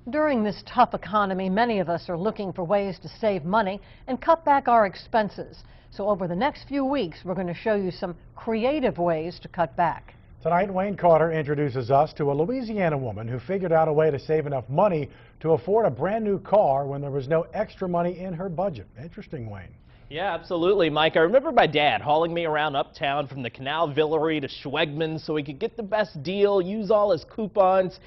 During this tough economy, many of us are looking for ways to save money and cut back our expenses. So over the next few weeks, we're going to show you some creative ways to cut back. Tonight, Wayne Carter introduces us to a Louisiana woman who figured out a way to save enough money to afford a brand new car when there was no extra money in her budget. Interesting, Wayne. Yeah, absolutely, Mike. I remember my dad hauling me around uptown from the Canal Villery to Schwegmann's so he could get the best deal, use all his coupons.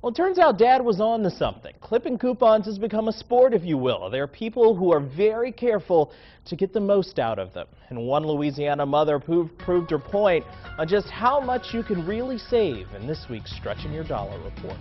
Well, it turns out Dad was on to something. Clipping coupons has become a sport, if you will. There are people who are very careful to get the most out of them. And one Louisiana mother proved her point on just how much you can really save in this week's Stretching Your Dollar report.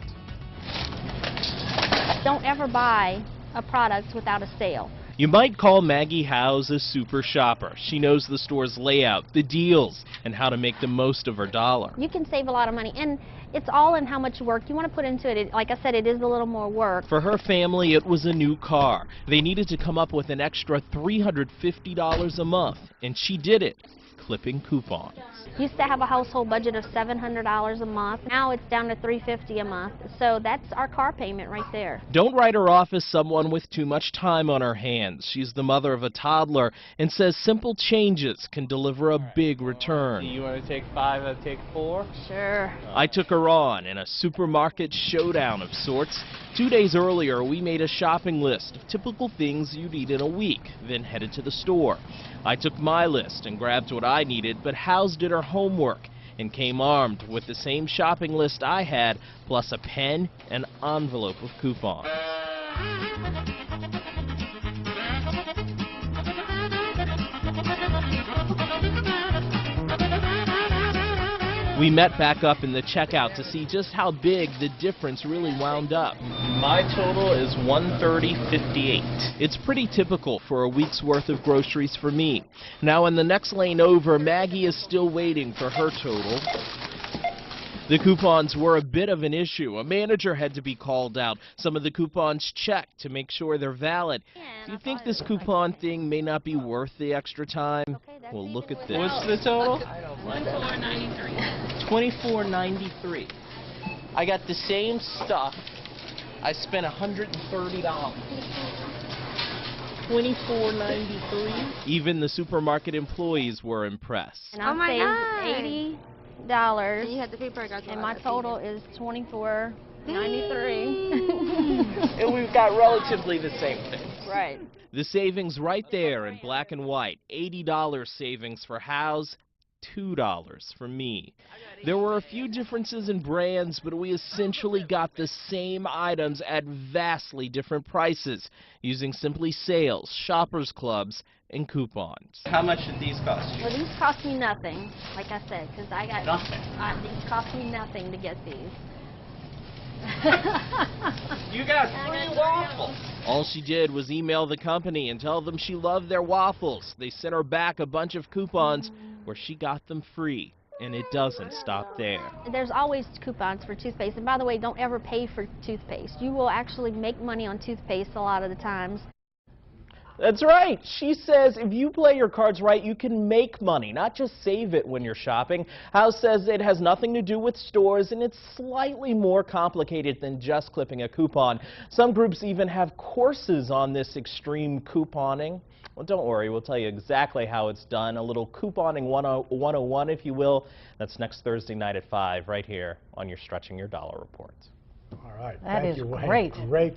Don't ever buy a product without a sale. You might call Maggie Howes a super shopper. She knows the store's layout, the deals, and how to make the most of her dollar. You can save a lot of money, and it's all in how much work you want to put into it. Like I said, it is a little more work. For her family, it was a new car. They needed to come up with an extra $350 a month, and she did it, clipping coupons. Used to have a household budget of $700 a month. Now it's down to $350 a month. So that's our car payment right there. Don't write her off as someone with too much time on her hands. She's the mother of a toddler and says simple changes can deliver a big return. You want to take 5, I'll take 4? Sure. I took her on in a supermarket showdown of sorts. 2 days earlier, we made a shopping list of typical things you'd eat in a week, then headed to the store. I took my list and grabbed what I needed, but Howes did her homework and came armed with the same shopping list I had, plus a pen and envelope of coupons. We met back up in the checkout to see just how big the difference really wound up. My total is $130.58. It's pretty typical for a week's worth of groceries for me. Now in the next lane over, Maggie is still waiting for her total. The coupons were a bit of an issue. A manager had to be called out. Some of the coupons checked to make sure they're valid. Do you think this coupon thing may not be worth the extra time? Well, look at this. What's the total? $24.93. $24.93. I got the same stuff. I spent $130. $24.93. Even the supermarket employees were impressed. And I saved $80. And you had the paper I got you. And my total is $24.93. And we've got relatively the same things. Right. The savings right there in black and white. $80 savings for Howes, $2 for me. There were a few differences in brands, but we essentially got the same items at vastly different prices, using simply sales, shoppers clubs, and coupons. How much did these cost you? Well, these cost me nothing, like I said, because I got nothing. These cost me nothing to get these. You got free waffles. All she did was email the company and tell them she loved their waffles. They sent her back a bunch of coupons where she got them free. And it doesn't stop there. There's always coupons for toothpaste. And by the way, don't ever pay for toothpaste. You will actually make money on toothpaste a lot of the times. That's right. She says if you play your cards right, you can make money, not just save it when you're shopping. Howes says it has nothing to do with stores, and it's slightly more complicated than just clipping a coupon. Some groups even have courses on this extreme couponing. Well, don't worry, we'll tell you exactly how it's done. A little couponing 101, if you will. That's next Thursday night at 5 right here on your Stretching Your Dollar report. All right. That Thank is you, Wayne. great. Great.